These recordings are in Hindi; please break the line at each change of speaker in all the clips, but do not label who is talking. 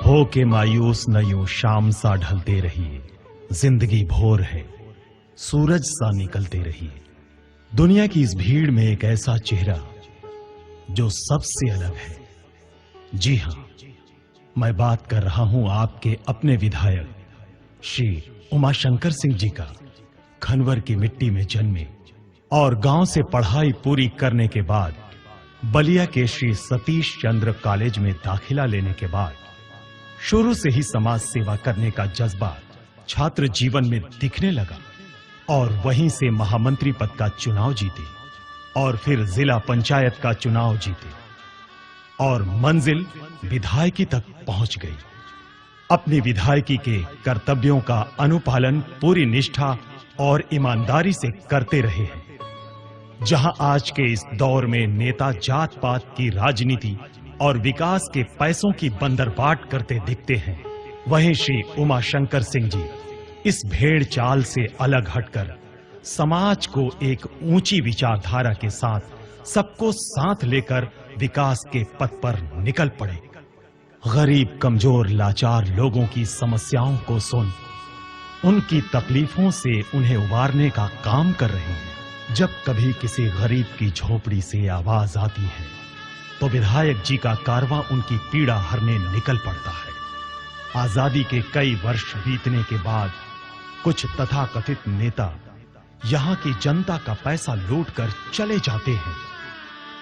हो के मायूस न यूं शाम सा ढलते रहिए, जिंदगी भोर है सूरज सा निकलते रहिए। दुनिया की इस भीड़ में एक ऐसा चेहरा जो सबसे अलग है। जी हां, मैं बात कर रहा हूं आपके अपने विधायक श्री उमाशंकर सिंह जी का। खनवर की मिट्टी में जन्मे और गांव से पढ़ाई पूरी करने के बाद बलिया के श्री सतीश चंद्र कॉलेज में दाखिला लेने के बाद शुरू से ही समाज सेवा करने का जज्बा छात्र जीवन में दिखने लगा और वहीं से महामंत्री पद का चुनाव जीते और फिर जिला पंचायत का चुनाव जीते और मंजिल विधायकी तक पहुंच गई। अपनी विधायकी के कर्तव्यों का अनुपालन पूरी निष्ठा और ईमानदारी से करते रहे हैं। जहां आज के इस दौर में नेता जात पात की राजनीति और विकास के पैसों की बंदरबाट करते दिखते हैं, वहीं श्री उमाशंकर सिंह जी इस भेड़ चाल से अलग हटकर समाज को एक ऊंची विचारधारा के साथ सबको साथ लेकर विकास के पथ पर निकल पड़े। गरीब, कमजोर, लाचार लोगों की समस्याओं को सुन उनकी तकलीफों से उन्हें उबारने का काम कर रहे हैं। जब कभी किसी गरीब की झोपड़ी से आवाज आती है तो विधायक जी का कारवां उनकी पीड़ा हरने निकल पड़ता है। आजादी के कई वर्ष बीतने के बाद कुछ तथाकथित नेता यहां की जनता का पैसा लूटकर चले जाते हैं,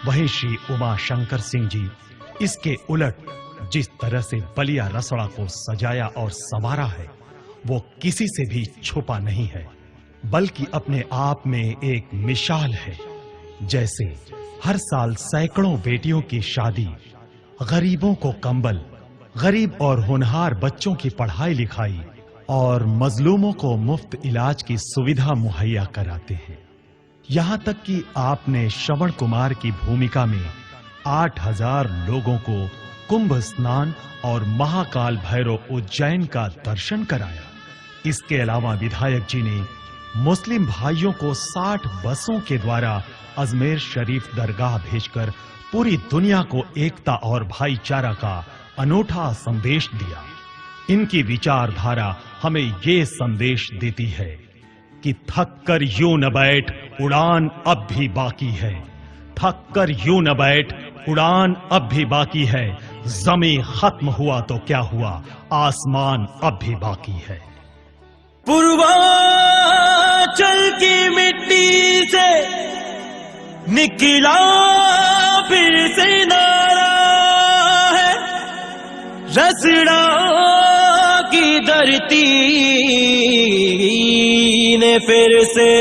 वहीं श्री उमाशंकर सिंह जी इसके उलट जिस तरह से बलिया रसड़ा को सजाया और संवारा है वो किसी से भी छुपा नहीं है, बल्कि अपने आप में एक मिसाल है। जैसे हर साल सैकड़ों बेटियों की शादी, गरीबों को कंबल, गरीब और होनहार बच्चों की पढ़ाई लिखाई और मजलूमों को मुफ्त इलाज की सुविधा मुहैया कराते हैं। यहां तक कि आपने श्रवण कुमार की भूमिका में 8000 लोगों को कुंभ स्नान और महाकाल भैरव उज्जैन का दर्शन कराया। इसके अलावा विधायक जी ने मुस्लिम भाइयों को 60 बसों के द्वारा अजमेर शरीफ दरगाह भेजकर पूरी दुनिया को एकता और भाईचारा का अनूठा संदेश दिया। इनकी विचारधारा हमें ये संदेश देती है कि थक कर यूं न बैठ, उड़ान अब भी बाकी है। थक कर यूं न बैठ, उड़ान अब भी बाकी है। ज़मीं खत्म हुआ तो क्या हुआ, आसमान अब भी बाकी है।
पूर्वांचल की मिट्टी से निकला फिर से नारा है, रसड़ा की धरती ने फिर से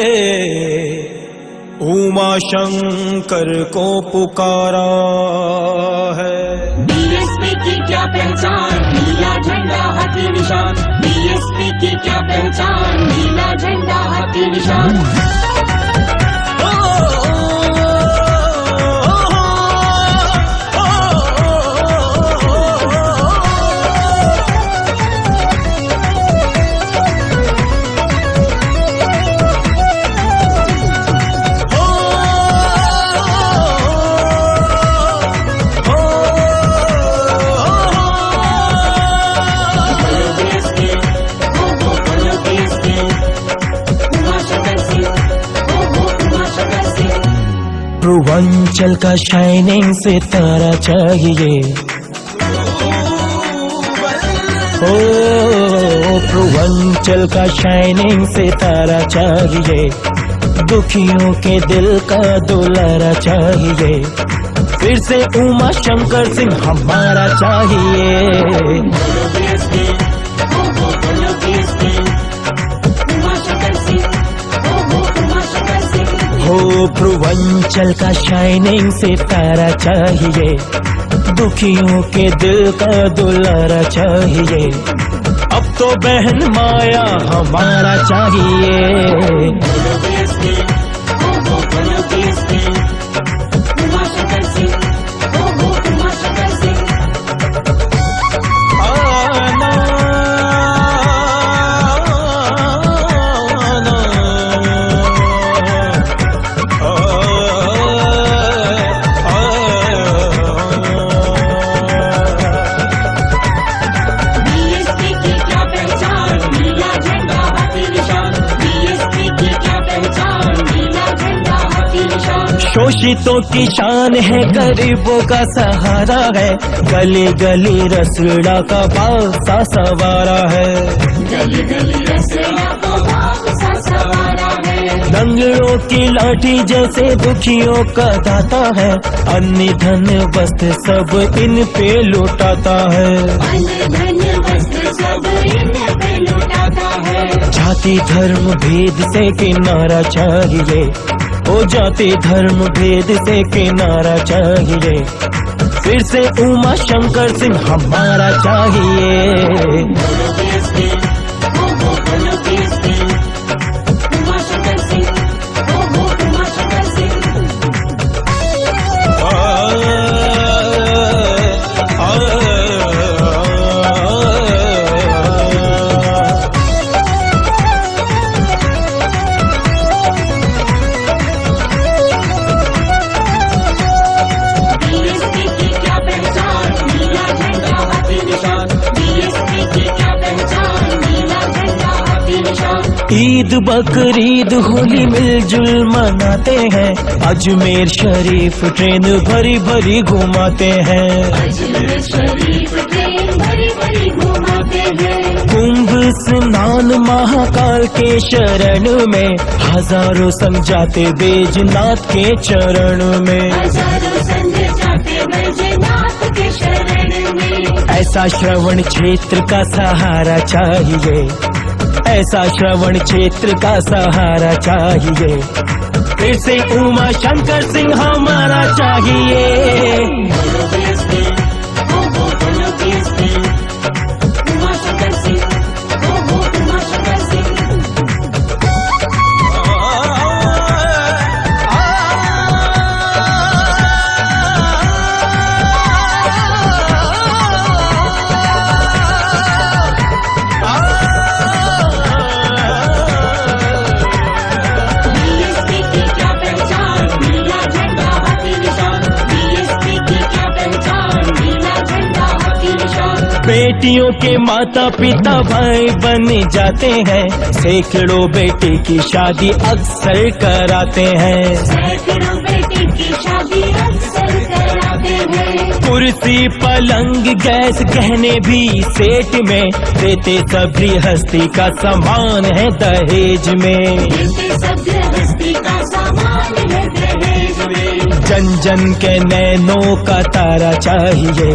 उमाशंकर को पुकारा है।
बीएसपी की क्या पहचान, नीला झंडा हाथी निशान। बीएसपी की क्या पहचान, नीला झंडा हाथी निशान।
पूर्वांचल का शाइनिंग सितारा चाहिए, ओ पूर्वांचल का शाइनिंग सितारा चाहिए। दुखियों के दिल का दुलारा चाहिए, फिर से उमाशंकर सिंह हमारा चाहिए। हो पूर्वांचल का शाइनिंग सितारा चाहिए, दुखियों के दिल का दुलारा चाहिए। अब तो बहन माया हमारा चाहिए। शोषितों की शान है, गरीबों का सहारा है, गली गली रसड़ा का बासा सवारा है,
गली गली रसड़ा का बासा सवारा है।
लंगड़ों की लाठी जैसे दुखियों का दाता है, अन्य धन वस्त्र सब इन पे लुटाता है,
अन्य धन वस्त्र सब इन पे लुटाता है।
जाति धर्म भेद से किनारा चाहिए, ओ जाति धर्म भेद से किनारा चाहिए, फिर से उमा शंकर सिंह हमारा चाहिए।
बोलो बीएसपी, बोलो बीएसपी, उमा शंकर सिंह, उमा शंकर सिंह। बीएसपी की क्या पहचान, नीला झंडा हाथी निशान। बीएसपी की क्या पहचान, नीला झंडा हाथी निशान।
ईद बकरीद होली मिलजुल मनाते हैं, अजमेर शरीफ ट्रेन भरी भरी घुमाते हैं,
अजमेर शरीफ ट्रेन भरी भरी घुमाते हैं।
कुंभ स्नान महाकाल के शरण में, हजारों संग जाते बैजनाथ के चरण में,
हजारों संग जाते बैजनाथ के शरण में।
ऐसा श्रवण क्षेत्र का सहारा चाहिए, ऐसा श्रवण क्षेत्र का सहारा चाहिए, फिर से उमा शंकर सिंह हमारा चाहिए।
बोलो बीएसपी, बोलो बीएसपी, उमा शंकर सिंह, उमा शंकर सिंह। बीएसपी की क्या पहचान, नीला झंडा हाथी निशान। बीएसपी की क्या पहचान, नीला झंडा हाथी निशान।
बेटियों के माता पिता भाई बन जाते हैं, सैकड़ों बेटी की शादी अक्सर कराते हैं,
सैकड़ों बेटी की शादी अक्सर कराते हैं।
कुर्सी पलंग गैस गहने भी सेठ में देते, सभी हस्ती का सामान है दहेज में,
देते सब गृहस्थी का सामान है दहेज में।
जन जन के नैनों का तारा चाहिए,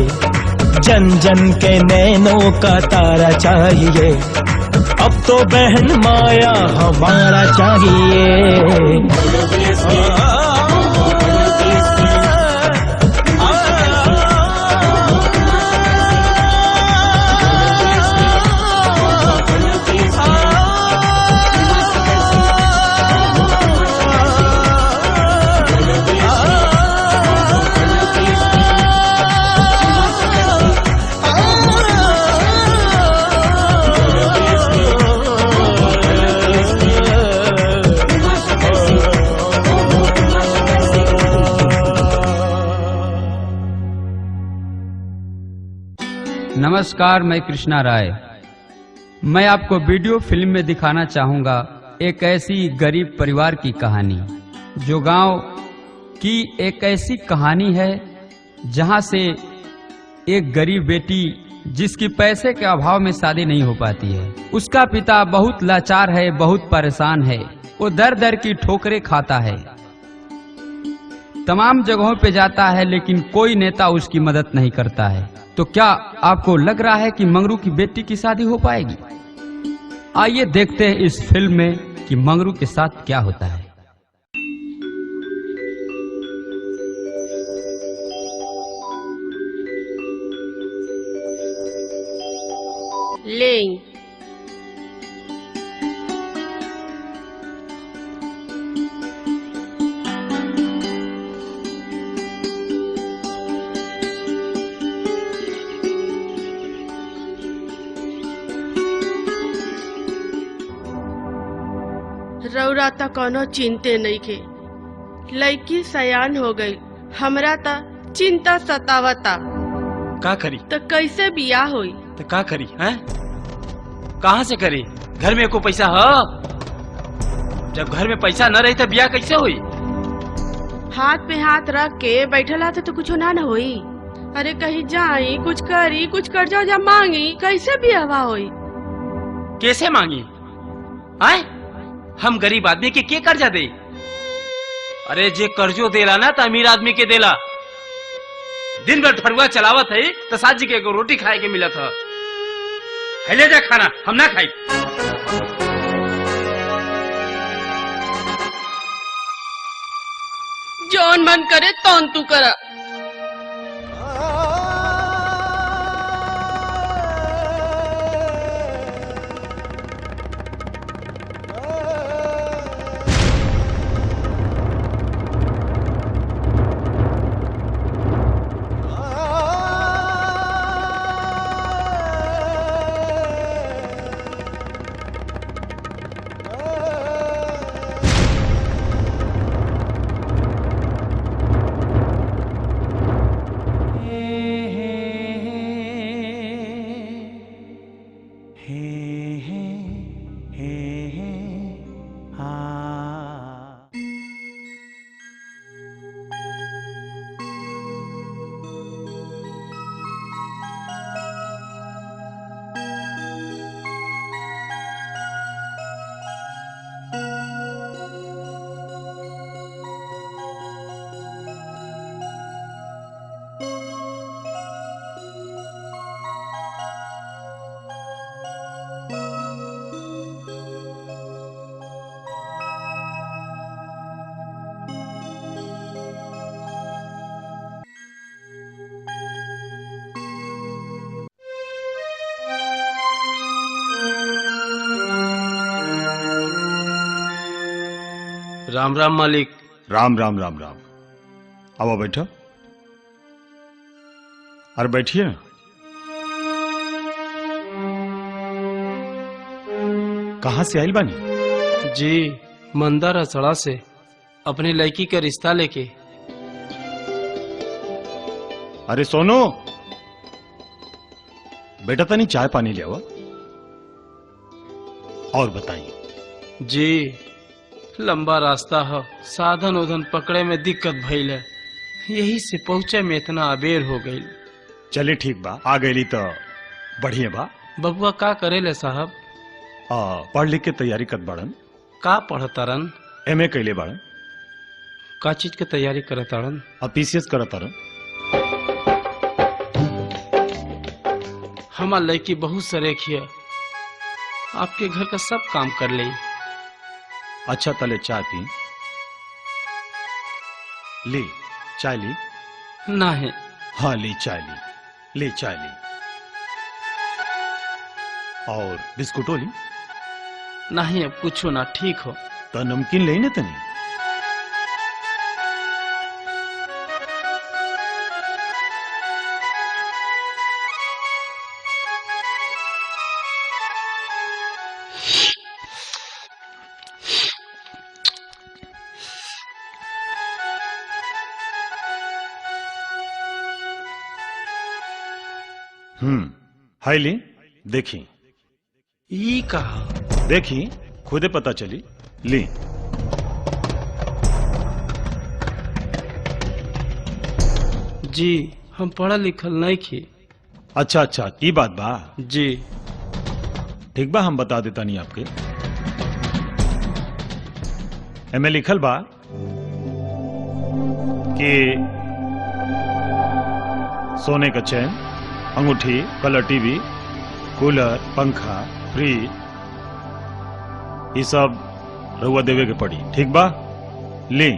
जन जन के नैनों का तारा चाहिए, अब तो बहन माया हमारा चाहिए।
बोलो बीएसपी, बोलो बीएसपी, उमा शंकर सिंह, बोलो बीएसपी, उमा शंकर सिंह, बोलो बीएसपी, बोलो बीएसपी, उमा शंकर सिंह, उमा शंकर सिंह, उमा शंकर सिंह।
नमस्कार, मैं कृष्णा राय। मैं आपको वीडियो फिल्म में दिखाना चाहूँगा एक ऐसी गरीब परिवार की कहानी, जो गांव की एक ऐसी कहानी है जहां से एक गरीब बेटी, जिसकी पैसे के अभाव में शादी नहीं हो पाती है, उसका पिता बहुत लाचार है, बहुत परेशान है, वो दर दर की ठोकरें खाता है, तमाम जगहों पे जाता है, लेकिन कोई नेता उसकी मदद नहीं करता है। तो क्या आपको लग रहा है कि मंगरू की बेटी की शादी हो पाएगी? आइए देखते हैं इस फिल्म में कि मंगरू के साथ क्या होता है।
ले रौरा त कोनो चिंते नहीं खे, लड़की सयान हो गई, हमरा त चिंता सतावता।
का करी
तो कैसे बियाह होई?
तो का करी हैं? कहाँ से करी? घर में को पैसा है? जब घर में पैसा न रही तो ब्याह कैसे हुई?
हाथ पे हाथ रख के बैठल आते तो कुछ ना होई। अरे कहीं जाई कुछ करी कुछ कर जाओ जब मांगी कैसे भी हवा होई।
कैसे मांगी? आए हम गरीब आदमी के कर्जा दे? अरे जे कर्जो देला ना तो अमीर आदमी के देला। दिन भर ठरुआ चलावत है तो साजी के एगो रोटी खाए के मिलत है। ले जा खाना, हम ना खाई।
जौन मन करे तौन तू करा।
राम राम मालिक।
राम राम राम राम। आओ बैठो। अरे बैठिए ना। कहाँ से आइल बानी?
जी मंदार असड़ा से अपनी लड़की का रिश्ता लेके।
अरे सोनू बेटा तनी चाय पानी ले आओ और बताइए।
जी लंबा रास्ता है, साधन उधन पकड़े में दिक्कत भइल है, यही से पहुंचे में इतना अबेर हो गई।
चले ठीक बा, आ गई तो बढ़िया बा।
बबुआ का करेले साहब?
पढ़ लिख के तैयारी कर बाड़न।
का पढ़तारन?
एमए कैले बाड़न।
का चीज के तैयारी करतारन?
पीसीएस करतारन।
हमार लड़की बहुत सरेखिया, आपके घर का सब काम कर ले।
अच्छा तले चाय पी। ले चाय ली।
नहीं।
हाँ ले चाय ली, ले चाय ली। और बिस्कुटो ली।
नहीं अब कुछ ना, ठीक हो।
तो नमकीन ले न तनी। हाय ली, देखी।
ई कहा?
देखी खुदे पता चली। ली।
जी हम पढ़ा लिखल नहीं की।
अच्छा अच्छा की बात बा।
जी
ठीक बा, हम बता देता नहीं आपके। एमे लिखल बा कि सोने का चैन, अंगूठी, कलर टीवी, कूलर, पंखा, फ्रिज, ये सब रउआ देवे के पड़ी। ठीक बा, ली।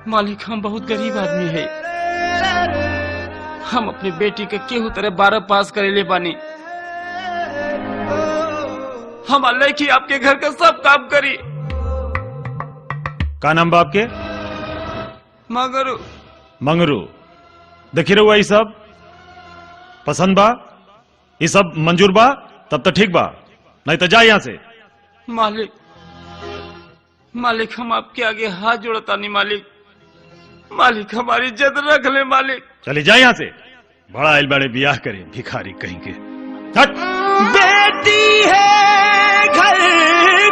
मालिक हम बहुत गरीब आदमी है, हम अपनी बेटी के केहू तरह 12 पास करेले बानी। हमार लड़की आपके घर का सब काम करी।
का नाम बा आपके?
मगरू।
मंगरू। देखी रहुआ, ये सब पसंद बा? ये सब मंजूर बा? तब तो ठीक बा, नहीं तो जा यहां से।
मालिक मालिक हम आपके आगे हाथ जोड़ता नहीं मालिक। मालिक हमारी इज्जत रख ले मालिक।
चले जा यहां से। बड़ा आइल बड़े ब्याह करे भिखारी कहीं के। हट।
बेटी है घर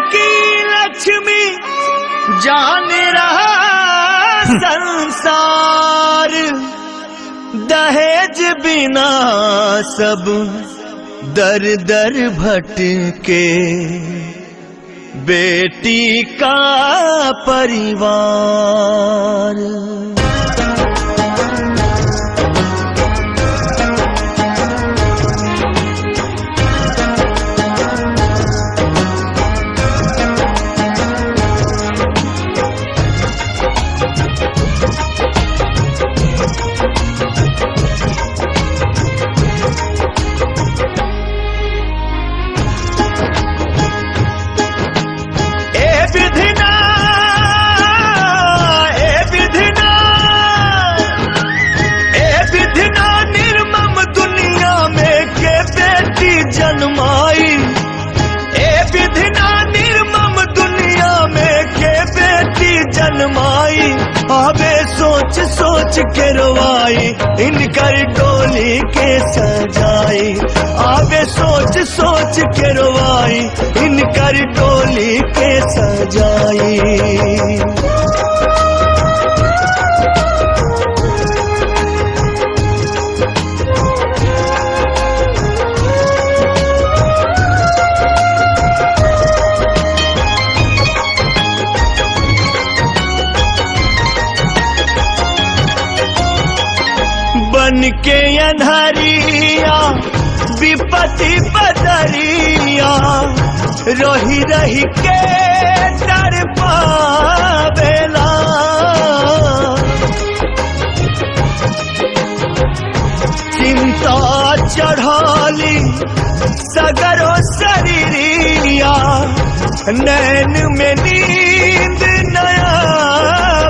की लक्ष्मी, जान रहा संसार, दहेज बिना सब दर दर भटके, बेटी का परिवार। जन्माई ए विधिना निर्मम दुनिया में के बेटी जन्माई, आवे सोच सोच के रोवाई इनकर डोली के सजाई, आवे सोच सोच के रोवाई इनकर डोली के सजाई। बन के अन्हरिया विपत्ति बदरिया, रही रही के डर पावेला, चिंता चढ़ाली सगरो शरीरिया, नैन में नींद नया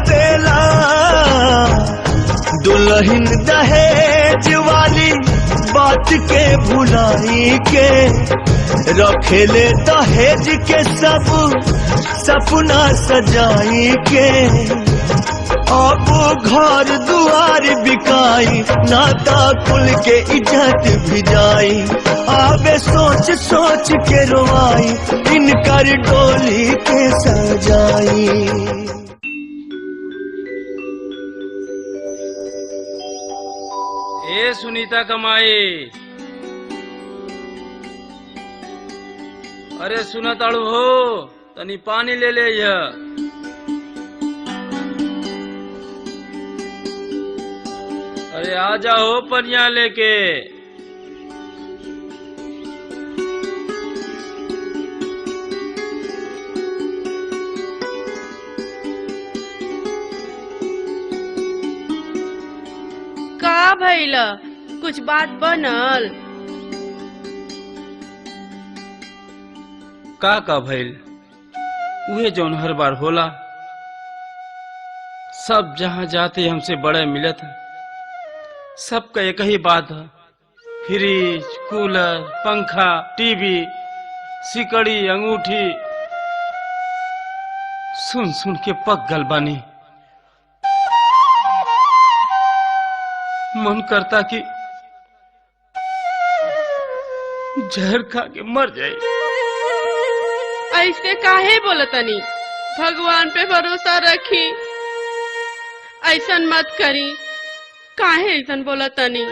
बेला, दुल्हन दहेज वाली बात के भुलाई के, रखेले दहेज के सब सपना सजाई के, अब घर दुआर बिकाई नाता कुल के इज्जत भी जाई, आवे सोच सोच के रोवाई इनकर डोली के सजाई।
ए सुनीता कमाई, अरे सुनताड़ू हो, तनी पानी ले ले यह। अरे आ जाओ पनिया लेके।
का भइल? कुछ बात बनल?
का भइल? उहे जौन हर बार होला, सब जहाँ जाते हमसे बड़े मिलत है, सबका एक ही बात है, फ्रिज, कूलर, पंखा, टीवी, सिकड़ी, अंगूठी। सुन सुन के पक गल बानी। मन करता कि जहर खा के मर जाए।
ऐसे काहे बोलतनी? भगवान पे भरोसा रखी, ऐसन मत करी। काहे ऐसन बोलतनी?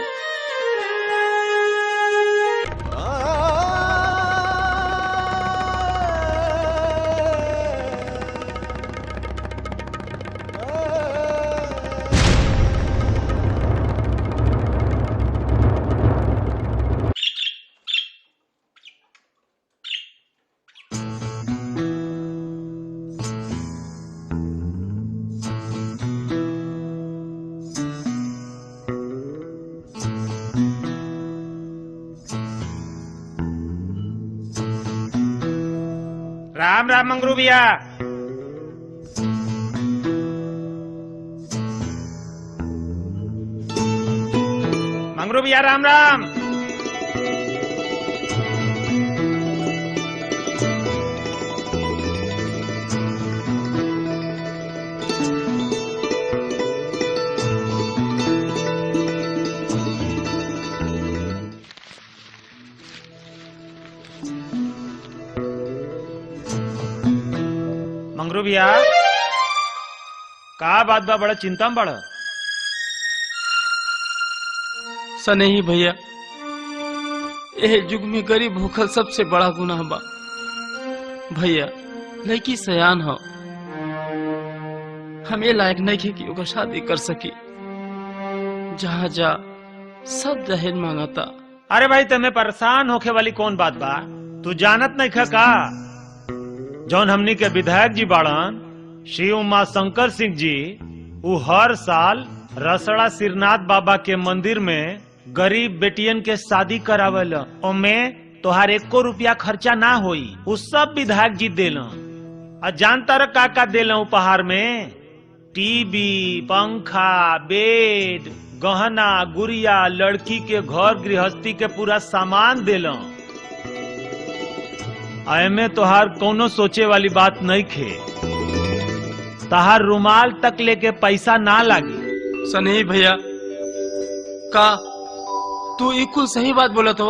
राम राम मंगरू भैया। मंगरू भैया राम राम। मंगरू भैया का बात बा, बड़ा चिंता में बड़ा।
सनही भैया, यह युग में गरीब भूखल सबसे बड़ा गुनाह बा। भैया लड़की सयान हो, हम ये लायक नहीं थे कि ओकर शादी कर सकी। जहाँ जा सब दहेज मांगता।
अरे भाई, तुम्हें परेशान होके वाली कौन बात बा? तू जानत नहीं खा का? जौन हमनी के विधायक जी बाड़न श्री उमा शंकर सिंह जी, वो हर साल रसड़ा सिरनाथ बाबा के मंदिर में गरीब बेटियन के शादी करावेल। ओमे तोहार 1 रुपया खर्चा ना होई, वो सब विधायक जी देलन। आ जानता रह का देलन उपहार में? टीवी, पंखा, बेड, गहना, गुड़िया, लड़की के घर गृहस्थी के पूरा सामान देलन। एमे तोहार कोनो सोचे वाली बात नहीं खे। तहार रुमाल तक लेके पैसा ना लागी।
सनही भैया, का तू इकुल सही बात बोला तो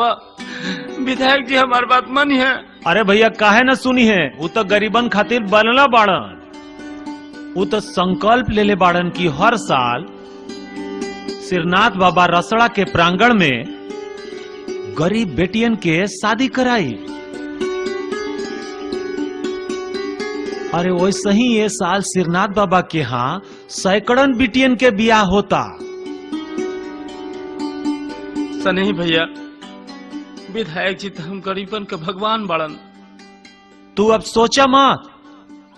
विधायक जी हमारी बात मानी है।
अरे भैया, काहे न सुनी है? वो तो गरीबन खातिर बनला बाड़न। वो तो संकल्प ले ले बाड़न की हर साल सिरनाथ बाबा रसड़ा के प्रांगण में गरीब बेटियन के शादी कराई। अरे वैसे ही ये साल सिरनाथ बाबा के यहाँ सैकड़न बिटियन के बियाह होता।
सनही भैया, विधायक जी तो हम गरीबन के भगवान बाड़न।
तू अब सोचा मत,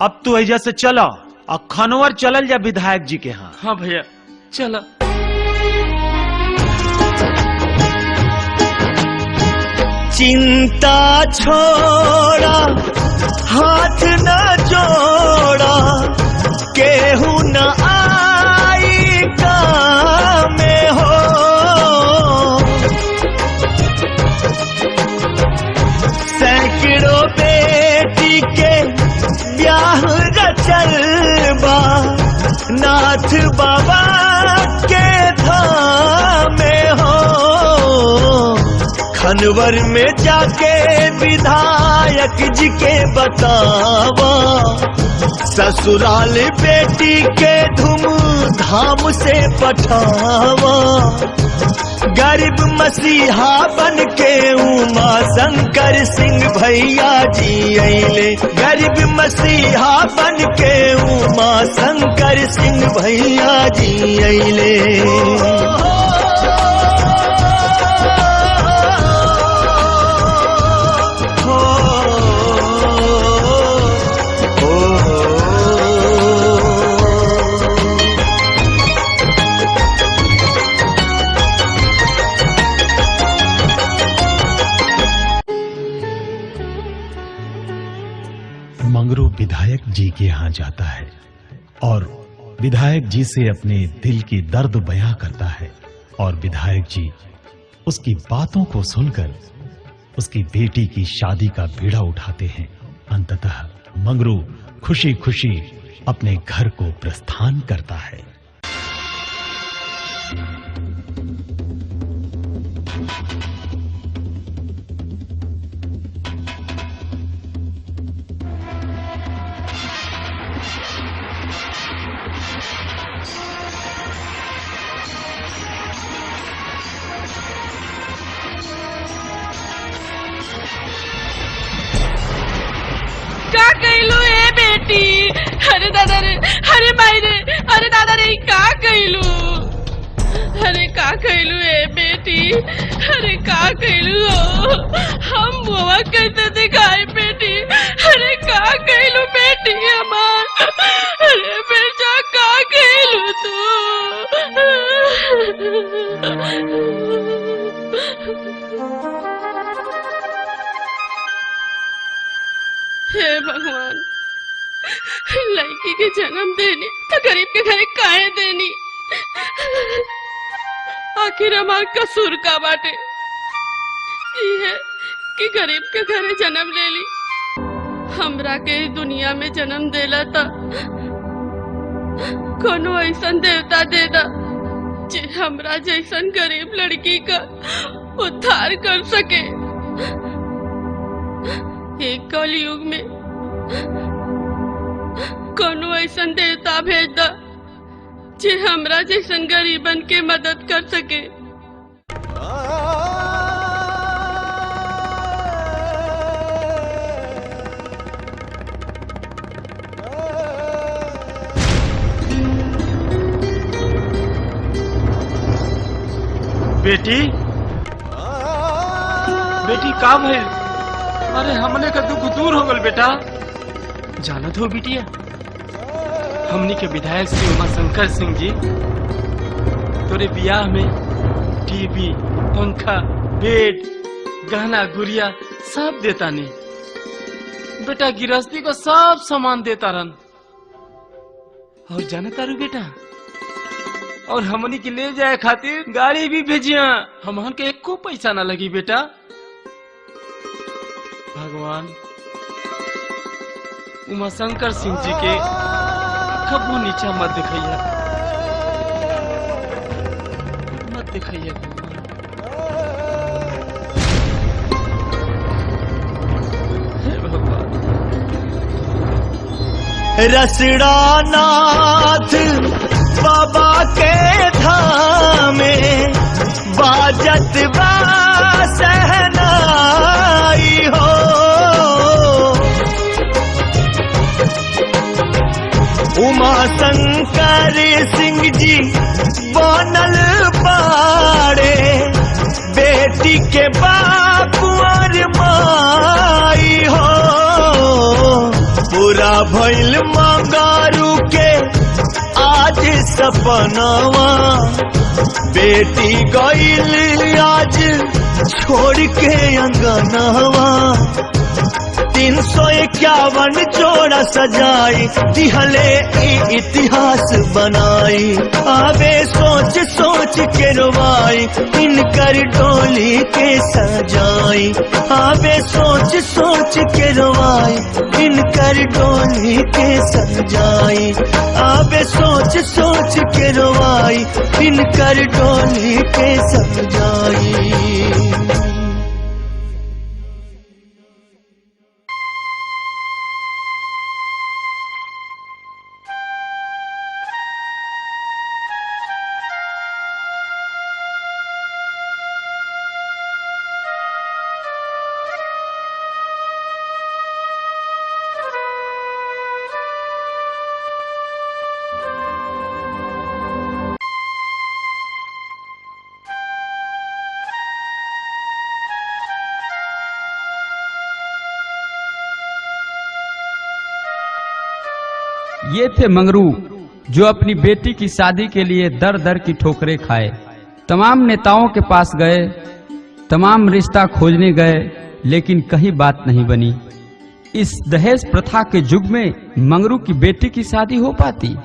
अब तू ऐजा से चला और खनवर चलल जा विधायक जी के यहाँ।
हाँ भैया, चला।
चिंता छोड़ा, हाथ न जोड़ा, केहू न आई काम में हो। सैकड़ों बेटी के ब्याह रचल बा, नाथ बाबा के धाम में हो। खनवर में जाके विधायक जी के बतावा, ससुराल बेटी के धूमधाम से पठावा। गरीब मसीहा बन के उमा शंकर सिंह भैया जी अइले। गरीब मसीहा बन के उमा शंकर सिंह भैया जी अइले।
मंगरू विधायक जी के यहाँ जाता है और विधायक जी से अपने दिल की दर्द बयां करता है और विधायक जी उसकी बातों को सुनकर उसकी बेटी की शादी का बीड़ा उठाते हैं। अंततः मंगरू खुशी खुशी अपने घर को प्रस्थान करता है।
का कइलू ए बेटी? अरे दादा रे, अरे माई रे, अरे दादा रे, का कइलू? अरे का कइलू ए बेटी? अरे का कइलू? हम बुआ कैसे दिखाई बेटी? अरे का कइलू बेटी हमार? अरे बेटा का कइलू तू? हे भगवान, लड़की के जन्म देनी तो गरीब के घरे काहे देनी? आखिर हमार कसूर का बाटे ये है कि गरीब के घरे जन्म ले ली। हमरा के दुनिया में जन्म देला था कोनो ऐसन देवता दे दा जे हमरा जैसन गरीब लड़की का उद्धार कर सके। एक कलयुग में कोनो ऐसन देवता भेज दा जे हमरा जैसन गरीबन के मदद कर सके।
बेटी बेटी का भइल? अरे हमने का दुख दूर हो गल बेटा। जानत हो बिटिया, हमनी के विधायक श्री उमाशंकर सिंह जी तोरे बियाह में टीवी, पंखा, बेड, गहना गुड़िया सब देता नहीं बेटा। गिरस्ती को सब सामान देता रन। और जानता रू बेटा, और हमनी के ले जाए खातिर गाड़ी भी भेजिया। हमन के एको पैसा ना लगी बेटा। भगवान उमाशंकर सिंह जी के कबू नीचा मत दिखाइए, मत दिखाइए भगवान।
रसड़ा नाथ बाबा के धामे बाजत बा सहनाई हो। उमाशंकर सिंह जी बनल पाड़े बेटी के बाप और माई हो। पूरा भइल मंगारू के आज सपनावा, बेटी गइल आज छोड़ के अंगनावा। 351 जोड़ा सजाई दिहले इतिहास बनाई। आवे सोच सोच के रोवाई इनकर डोली के सजाई। आवे सोच सोच के रोवाई इनकर डोली के सजाई। आवे सोच सोच के रोवाई इनकर डोली के सजाई।
ये थे मंगरू जो अपनी बेटी की शादी के लिए दर दर की ठोकरें खाए। तमाम नेताओं के पास गए, तमाम रिश्ता खोजने गए, लेकिन कहीं बात नहीं बनी। इस दहेज प्रथा के युग में मंगरू की बेटी की शादी हो पाती?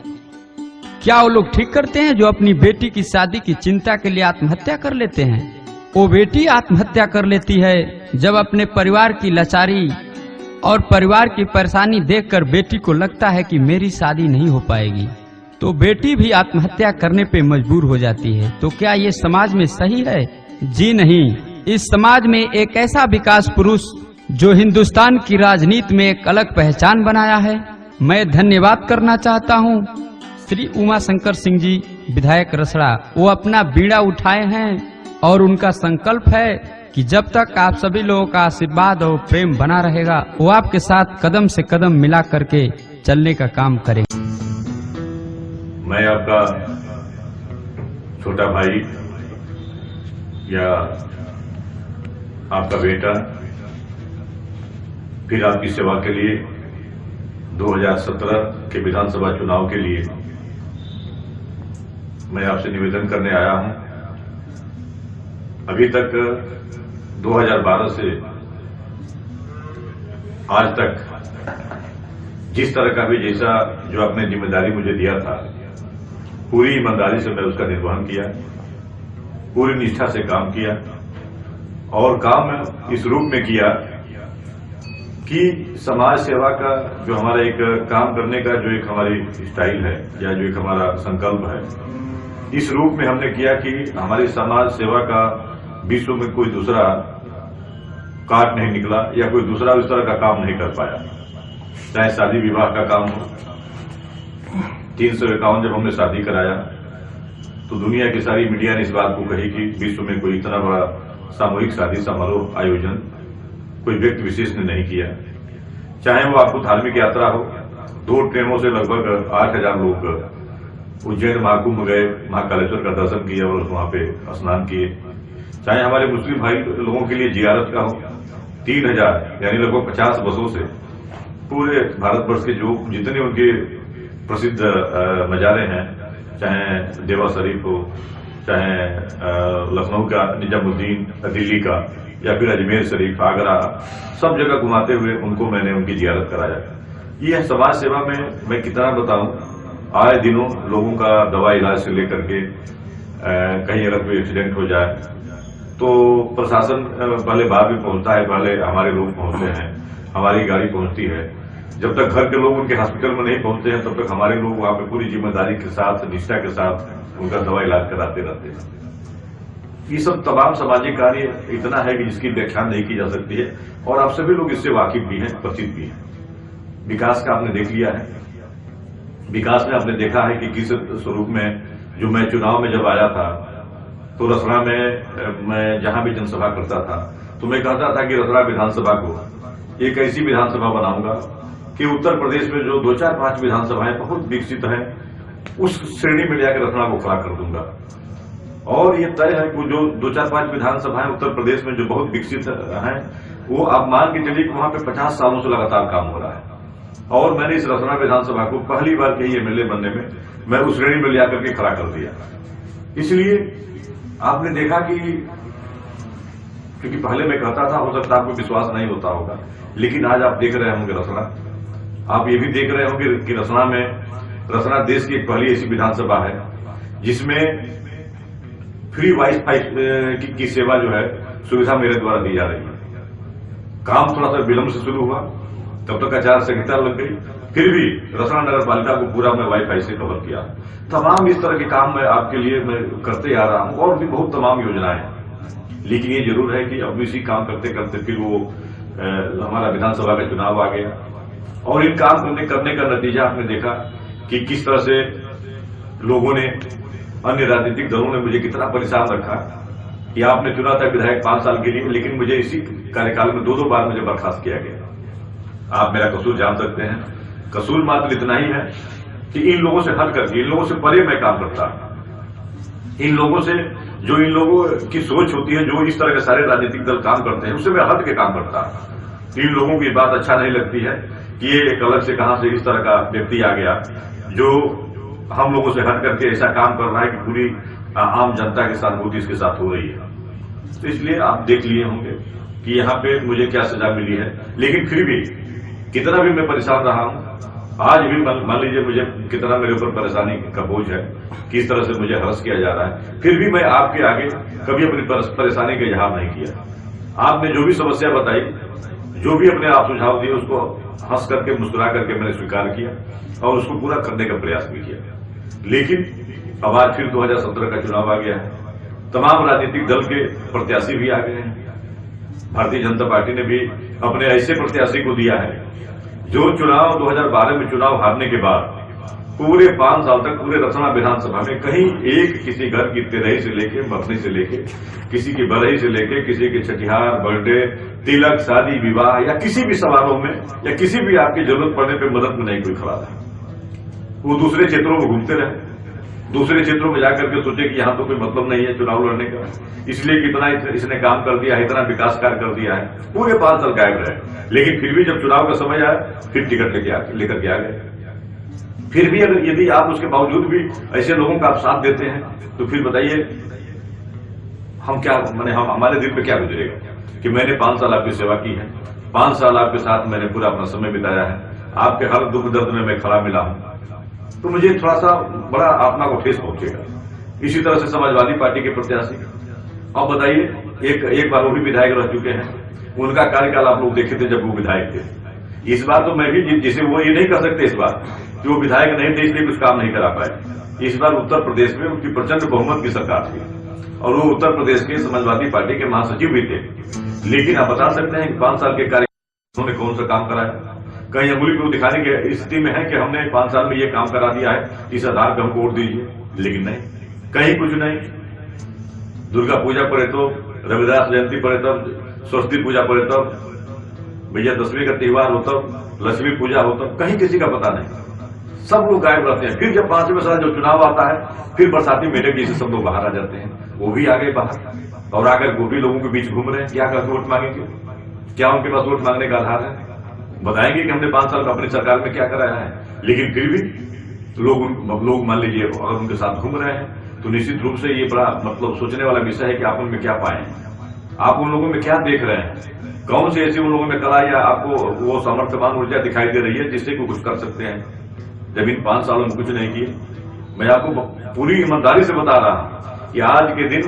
क्या वो लोग ठीक करते हैं जो अपनी बेटी की शादी की चिंता के लिए आत्महत्या कर लेते हैं? वो बेटी आत्महत्या कर लेती है जब अपने परिवार की लाचारी और परिवार की परेशानी देखकर बेटी को लगता है कि मेरी शादी नहीं हो पाएगी, तो बेटी भी आत्महत्या करने पे मजबूर हो जाती है। तो क्या ये समाज में सही है? जी नहीं। इस समाज में एक ऐसा विकास पुरुष जो हिंदुस्तान की राजनीति में एक अलग पहचान बनाया है, मैं धन्यवाद करना चाहता हूँ श्री उमाशंकर सिंह जी, विधायक रसड़ा। वो अपना बीड़ा उठाए हैं और उनका संकल्प है कि जब तक आप सभी लोगों का आशीर्वाद और प्रेम बना रहेगा, वो आपके साथ कदम से कदम मिला करके चलने का काम करेंगे।
मैं आपका छोटा भाई या आपका बेटा फिर आपकी सेवा के लिए 2017 के विधानसभा चुनाव के लिए मैं आपसे निवेदन करने आया हूं। अभी तक 2012 से आज तक जिस तरह का भी जैसा जो आपने जिम्मेदारी मुझे दिया था, पूरी ईमानदारी से मैं उसका निर्वहन किया, पूरी निष्ठा से काम किया और काम इस रूप में किया कि समाज सेवा का जो हमारा एक काम करने का जो एक हमारी स्टाइल है या जो एक हमारा संकल्प है, इस रूप में हमने किया कि हमारी समाज सेवा का विश्व में कोई दूसरा काट नहीं निकला या कोई दूसरा उस तरह का काम नहीं कर पाया, चाहे शादी विवाह का काम हो, 351 जब हमने शादी कराया तो दुनिया की सारी मीडिया ने इस बात को कही कि विश्व में कोई इतना बड़ा सामूहिक शादी समारोह आयोजन कोई व्यक्ति विशेष ने नहीं किया। चाहे वो आपको धार्मिक यात्रा हो, 2 ट्रेनों से लगभग 8000 लोग उज्जैन महाकुंभ गए, महाकालेश्वर का दर्शन किया और वहां पे स्नान किए। चाहे हमारे मुस्लिम भाई लोगों के लिए जियारत का हो, 3000 यानी लगभग 50 बसों से पूरे भारतवर्ष के जो जितने उनके प्रसिद्ध नजारे हैं, चाहे देवा शरीफ हो, चाहे लखनऊ का निजामुद्दीन, दिल्ली का, या फिर अजमेर शरीफ, आगरा, सब जगह घुमाते हुए उनको मैंने उनकी जियारत कराया। यह समाज सेवा में मैं कितना बताऊं, आए दिनों लोगों का दवा इलाज से लेकर के कहीं अगर कोई एक्सीडेंट हो जाए तो प्रशासन पहले बाद में पहुंचता है, पहले हमारे लोग पहुंचते हैं, हमारी गाड़ी पहुंचती है। जब तक घर के लोग उनके हॉस्पिटल में नहीं पहुंचते हैं तब तक हमारे लोग वहां पे पूरी जिम्मेदारी के साथ, निष्ठा के साथ उनका दवा इलाज कराते रहते हैं। ये सब तमाम सामाजिक कार्य इतना है कि जिसकी व्याख्या नहीं की जा सकती है और आप सभी लोग इससे वाकिफ भी हैं, परिचित भी हैं। विकास का आपने देख लिया है, विकास में आपने देखा है कि किस स्वरूप में, जो मैं चुनाव में जब आया था तो रसड़ा में मैं जहां भी जनसभा करता था तो मैं कहता था कि रसड़ा विधानसभा को एक ऐसी विधानसभा बनाऊंगा कि उत्तर प्रदेश में जो 2-4-5 विधानसभाएं बहुत विकसित हैं उस श्रेणी में जाकर रसड़ा को खड़ा कर दूंगा। और ये तय है कि जो 2-4-5 विधानसभाएं उत्तर प्रदेश में जो बहुत विकसित हैं वो आप मान के चलिए कि वहां पे 50 सालों से लगातार काम हो रहा है। और मैंने इस रसड़ा विधानसभा को पहली बार के ही एमएलए बनने में मैं उस श्रेणी में लिया करके खड़ा कर दिया। इसलिए आपने देखा कि क्योंकि पहले मैं कहता था, हो सकता आपको विश्वास नहीं होता होगा, लेकिन आज आप देख रहे होंगे रसड़ा, आप ये भी देख रहे होंगे कि रसड़ा देश की एक पहली ऐसी विधानसभा है जिसमें फ्री वाईफाई की सेवा जो है सुविधा मेरे द्वारा दी जा रही है। काम थोड़ा सा विलंब से शुरू हुआ, तब तक आचार संहिता लग गई, फिर भी रसड़ा नगर पालिका को पूरा मैं वाईफाई से कवर किया। तमाम इस तरह के काम मैं आपके लिए मैं करते आ रहा हूं और भी बहुत तमाम योजनाएं हैं। लेकिन ये जरूर है कि अब इसी काम करते करते फिर वो हमारा विधानसभा का चुनाव आ गया और इन काम करने का नतीजा आपने देखा कि किस तरह से लोगों ने, अन्य राजनीतिक दलों ने मुझे कितना परेशान रखा कि आपने चुना था विधायक 5 साल के लिए, लेकिन मुझे इसी कार्यकाल में 2-2 बार मुझे बर्खास्त किया गया। आप मेरा कसूर जान सकते हैं, कसूर मात्र इतना ही है कि इन लोगों से हट करके, इन लोगों से परे मैं काम करता, इन लोगों से जो इन लोगों की सोच होती है, जो इस तरह के सारे राजनीतिक दल काम करते हैं, उससे मैं हट के काम करता। इन लोगों की बात अच्छा नहीं लगती है कि ये एक अलग से कहां से इस तरह का व्यक्ति आ गया जो हम लोगों से हट करके ऐसा काम कर रहा है कि पूरी आम जनता के सहानुभूति इसके साथ हो रही है। तो इसलिए आप देख लिए होंगे कि यहाँ पे मुझे क्या सजा मिली है, लेकिन फिर भी कितना भी मैं परेशान रहा हूं, आज भी मान लीजिए मुझे कितना मेरे ऊपर परेशानी का बोझ है, किस तरह से मुझे हरस किया जा रहा है, फिर भी मैं आपके आगे कभी अपनी परेशानी का इजहार नहीं किया। आपने जो भी समस्या बताई, जो भी अपने आप सुझाव दिए, उसको हंस करके, मुस्कुरा करके मैंने स्वीकार किया और उसको पूरा करने का प्रयास भी किया। लेकिन अब आज फिर 2017 का चुनाव आ गया है, तमाम राजनीतिक दल के प्रत्याशी भी आ गए हैं। भारतीय जनता पार्टी ने भी अपने ऐसे प्रत्याशी को दिया है जो चुनाव 2012 में चुनाव हारने के बाद पूरे 5 साल तक पूरे रसड़ा विधानसभा में कहीं एक किसी घर की तिरही से लेके, मखनी से लेके, किसी की बरही से लेके, किसी के छठिहार, बर्थडे, तिलक, शादी, विवाह या किसी भी समारोह में या किसी भी आपकी जरूरत पड़ने पे मदद में नहीं कोई खड़ा था। वो दूसरे क्षेत्रों में घूमते रहे, दूसरे क्षेत्रों में जाकर के सोचे कि यहाँ तो कोई मतलब नहीं है चुनाव लड़ने का, इसलिए कितना इसने काम कर दिया है, इतना विकास कार्य कर दिया है, पूरे 5 साल गायब रहे। लेकिन फिर भी जब चुनाव का समय आया फिर टिकट लेकर के आ गए। फिर भी अगर यदि आप उसके बावजूद भी ऐसे लोगों का आप साथ देते हैं तो फिर बताइए हम क्या, मैंने हमारे दिल पे क्या गुजरेगा कि मैंने 5 साल आपकी सेवा की है, 5 साल आपके साथ मैंने पूरा अपना समय बिताया है, आपके हर दुख दर्द में मैं खड़ा मिला हूं, तो मुझे थोड़ा सा बड़ा आत्मा को ठेस पहुंचेगा। इसी तरह से समाजवादी पार्टी के प्रत्याशी, अब बताइए एक बार वो भी विधायक रह चुके हैं, उनका कार्यकाल आप लोग देखे थे जब वो विधायक थे। इस बार तो मैं भी, जिसे वो ये नहीं कर सकते इस बार कि वो विधायक नहीं थे इसलिए कुछ काम नहीं करा पाए। इस बार उत्तर प्रदेश में उनकी प्रचंड बहुमत की सरकार थी और वो उत्तर प्रदेश के समाजवादी पार्टी के महासचिव भी थे। लेकिन आप बता सकते हैं कि 5 साल के कार्य उन्होंने कौन सा काम कराया? कहीं अंगुली को दिखाने की स्थिति में है कि हमने 5 साल में ये काम करा दिया है, इस आधार पर हमको वोट दीजिए। लेकिन नहीं, कहीं कुछ नहीं। दुर्गा पूजा पड़े तो, रविदास जयंती पड़े तब, सरस्वती पूजा पड़े तब, विजयदशमी का त्योहार हो तब, लक्ष्मी पूजा हो तब, कहीं किसी का पता नहीं। सब लोग गायब रहते हैं। फिर जब 5वें साल जो चुनाव आता है, फिर बरसाती मेले के जैसे सब लोग बाहर आ जाते हैं। वो भी आ गए बाहर और आकर वो भी लोगों के बीच घूम रहे हैं। क्या कर वोट मांगेंगे? क्या उनके पास वोट मांगने का आधार है? बताएंगे कि हमने 5 साल में अपनी सरकार में क्या कराया है। लेकिन फिर भी लोग मान लीजिए अगर उनके साथ घूम रहे हैं तो निश्चित रूप से ये बड़ा मतलब सोचने वाला विषय है कि आप उनमें क्या पाए, आप उन लोगों में क्या देख रहे हैं, कौन सी ऐसी उन लोगों में कला या आपको वो सामर्थ्यवान ऊर्जा दिखाई दे रही है जिससे कोई कुछ कर सकते हैं, जब इन 5 सालों में कुछ नहीं किए। मैं आपको पूरी ईमानदारी से बता रहा हूं कि आज के दिन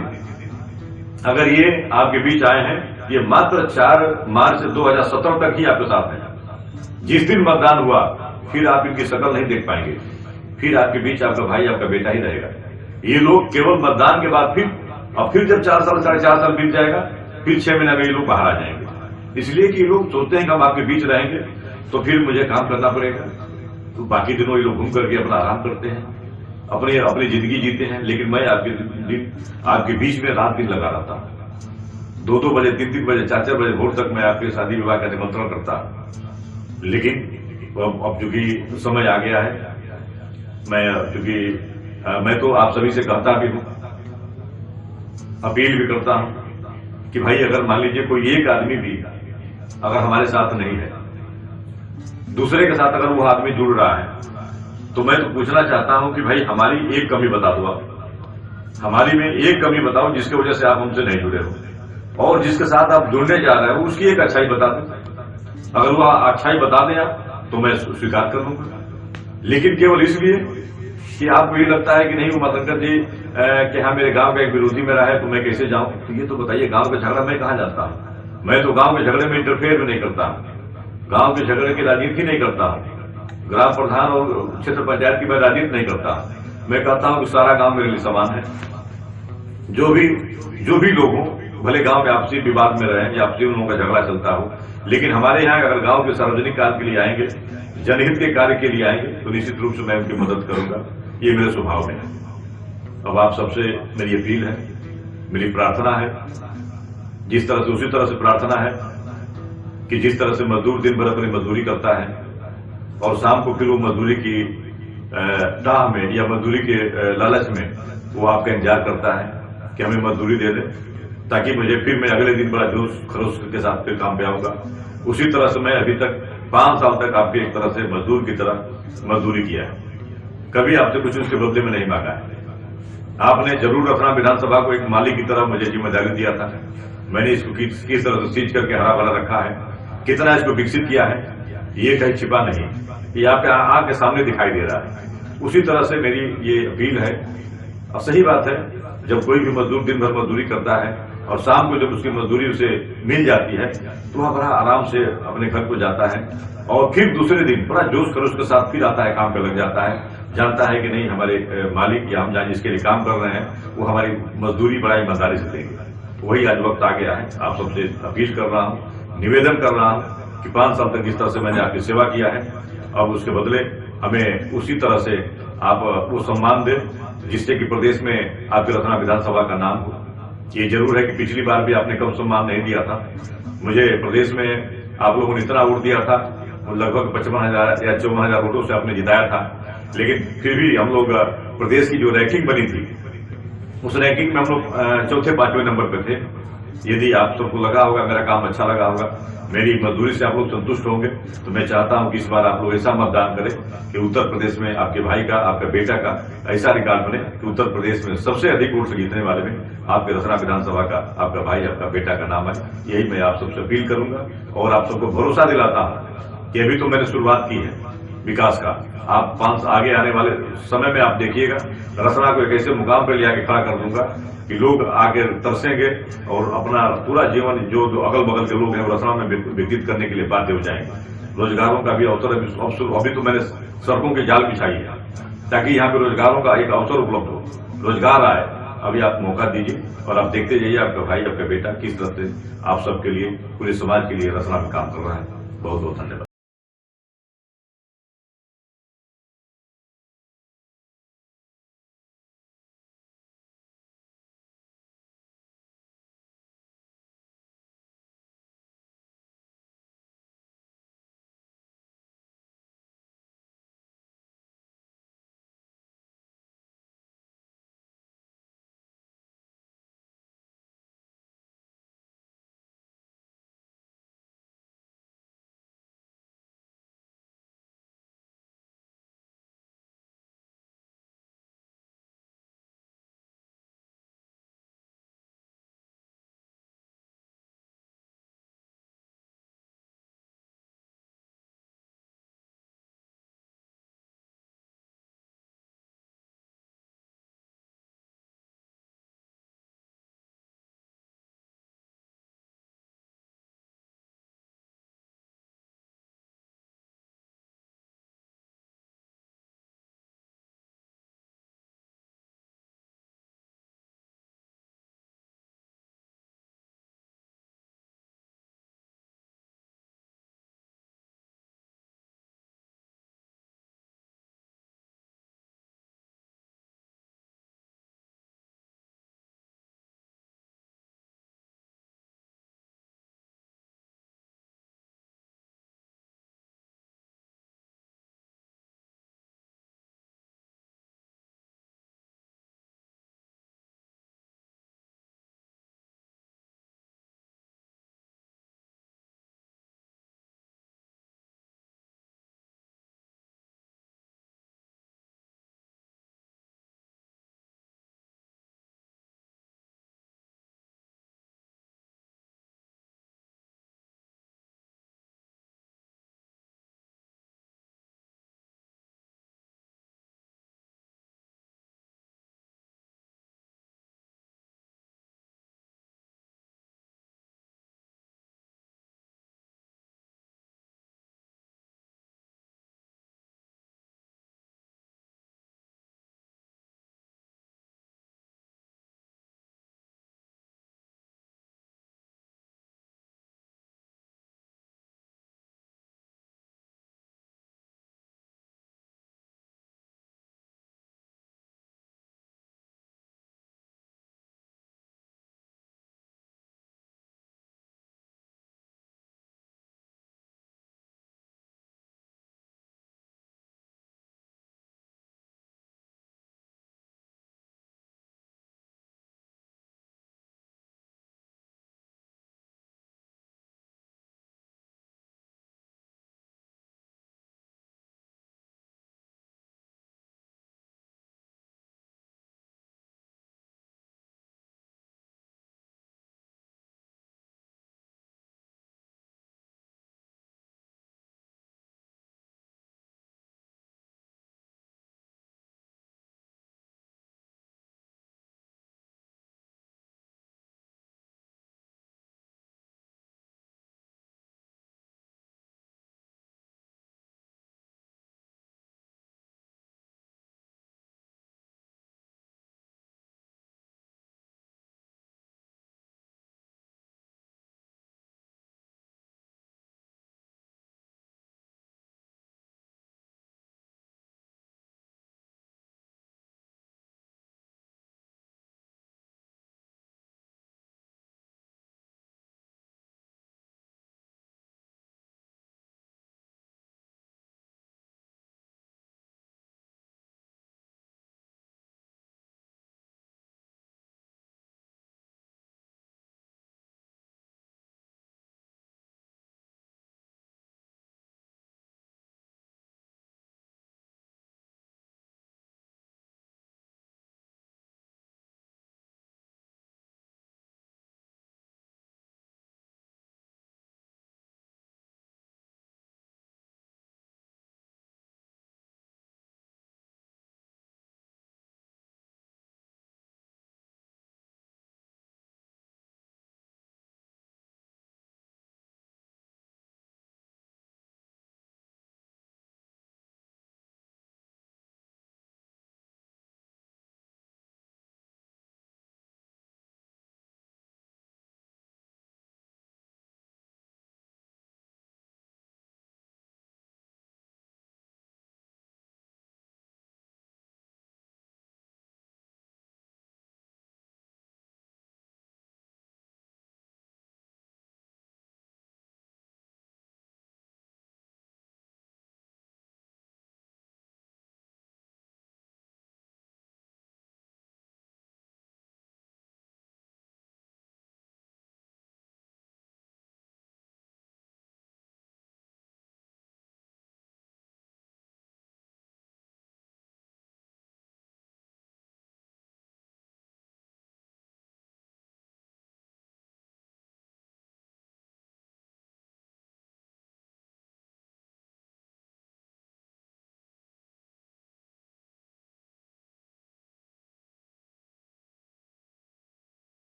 अगर ये आपके बीच आए हैं, ये मात्र 4 मार्च 2017 तक ही आपके साथ है। जिस दिन मतदान हुआ फिर आप इनकी शक्ल नहीं देख पाएंगे, फिर आपके बीच आपका भाई आपका बेटा ही रहेगा। ये लोग केवल मतदान के बाद फिर जब 4 साल 4.5 साल बीत जाएगा, फिर 6 महीने में ये लोग बाहर आ जाएंगे। इसलिए कि लोग सोचते हैं कि हम आपके बीच रहेंगे तो फिर मुझे काम करना पड़ेगा। तो बाकी दिनों ये लोग घूम करके अपना आराम करते हैं, अपनी जिंदगी जीते हैं। लेकिन मैं आपके बीच में रात दिन लगा रहता हूं। 2-2 बजे 3-3 बजे 4-4 बजे भोर तक मैं आपके शादी विवाह का निमंत्रण करता हूं। लेकिन अब चूंकि समय आ गया है, मैं तो आप सभी से कहता भी हूं, अपील भी करता हूं कि भाई अगर मान लीजिए कोई एक आदमी भी अगर हमारे साथ नहीं है, दूसरे के साथ अगर वो आदमी जुड़ रहा है, तो मैं तो पूछना चाहता हूं कि भाई हमारी एक कमी बता दो आप, हमारी में एक कमी बताओ जिसकी वजह से आप हमसे नहीं जुड़े हो, और जिसके साथ आप जुड़ने जा रहे हो उसकी एक अच्छाई बता दो। अगर वो अच्छाई बता दें आप तो मैं स्वीकार कर लूंगा। लेकिन केवल इसलिए कि आपको ये लगता है कि नहीं उमाशंकर जी कि हाँ मेरे गांव का एक विरोधी मेरा है तो मैं कैसे जाऊं, तो ये तो बताइए गांव का झगड़ा मैं कहां जाता हूं? मैं तो गांव के झगड़े में इंटरफेयर भी नहीं करता, गांव के झगड़े की राजनीति नहीं करता, ग्राम प्रधान और क्षेत्र पंचायत की मैं राजनीति नहीं करता। मैं कहता हूं कि सारा गांव मेरे लिए समान है। जो भी लोग हों, भले गांव में आपसी विवाद में रहे या आपसी उन लोगों का झगड़ा चलता हो, लेकिन हमारे यहाँ अगर गांव के सार्वजनिक कार्य के लिए आएंगे, जनहित के कार्य के लिए आएंगे, तो निश्चित रूप से मैं उनकी मदद करूंगा। ये मेरे स्वभाव में है। अब आप सबसे मेरी अपील है, मेरी प्रार्थना है, जिस तरह से उसी तरह से प्रार्थना है कि जिस तरह से मजदूर दिन भर अपनी मजदूरी करता है और शाम को फिर वो मजदूरी की टाह में या मजदूरी के लालच में वो आपका इंतजार करता है कि हमें मजदूरी दे दे ताकि मुझे फिर मैं अगले दिन बड़ा जोश खरोश के साथ फिर काम पे आऊंगा। उसी तरह से मैं अभी तक 5 साल तक आपकी एक तरह से मजदूर की तरह मजदूरी किया है, कभी आपसे कुछ उसके बदले में नहीं मांगा है। आपने जरूर अपना विधानसभा को एक माली की तरह मुझे जिम्मेदारी दिया था, मैंने इसको किस तरह से सींच करके हरा भरा रखा है, कितना इसको विकसित किया है, ये कहीं छिपा नहीं, ये आपके आंख के सामने दिखाई दे रहा है। उसी तरह से मेरी ये अपील है। अब सही बात है, जब कोई भी मजदूर दिन भर मजदूरी करता है और शाम को जब उसकी मजदूरी उसे मिल जाती है तो वह बड़ा आराम से अपने घर को जाता है और फिर दूसरे दिन बड़ा जोश खरोश के साथ फिर आता है, काम पे लग जाता है, जानता है कि नहीं हमारे मालिक या हम जहाँ जिसके लिए काम कर रहे हैं वो हमारी मजदूरी बड़ा ईमानदारी से देंगे। वही आज वक्त आ गया है। आप सबसे अपील कर रहा हूँ, निवेदन कर रहा हूँ कि 5 साल तक जिस तरह से मैंने आपकी सेवा किया है, अब उसके बदले हमें उसी तरह से आप वो सम्मान दें जिससे कि प्रदेश में आपकी रचना विधानसभा का नाम हो। ये जरूर है कि पिछली बार भी आपने कम सम्मान नहीं दिया था मुझे। प्रदेश में आप लोगों ने इतना वोट दिया था, लगभग 55,000 या 54,000 वोटों से आपने जिताया था, लेकिन फिर भी हम लोग प्रदेश की जो रैंकिंग बनी थी उस रैंकिंग में हम लोग 4-5वें नंबर पे थे। यदि आप सबको लगा होगा मेरा काम अच्छा लगा होगा, मेरी मजदूरी से आप लोग संतुष्ट होंगे, तो मैं चाहता हूं कि इस बार आप लोग ऐसा मतदान करें कि उत्तर प्रदेश में आपके भाई का, आपका बेटा का ऐसा रिकॉर्ड बने कि उत्तर प्रदेश में सबसे अधिक वोट से जीतने वाले में आपके रचना विधानसभा का आपका भाई, आपका बेटा का नाम है। यही मैं आप सबसे अपील करूंगा और आप सबको भरोसा दिलाता हूं कि अभी तो मैंने शुरुआत की है विकास का। आप 5 आगे आने वाले समय में आप देखिएगा रचना को एक ऐसे मुकाम पर ले आके खड़ा कर दूंगा कि लोग आगे तरसेंगे और अपना पूरा जीवन जो अगल बगल के लोग हैं वो रचना में व्यतीत करने के लिए बाध्य हो जाएंगे। रोजगारों का भी अवसर अभी तो मैंने सड़कों के जाल बिछाई है ताकि यहाँ पे रोजगारों का एक अवसर उपलब्ध हो, रोजगार आए। अभी आप मौका दीजिए और आप देखते जाइए आपका भाई, आपका बेटा किस तरह से आप सबके लिए, पूरे समाज के लिए रचना में काम कर रहा है। बहुत बहुत धन्यवाद।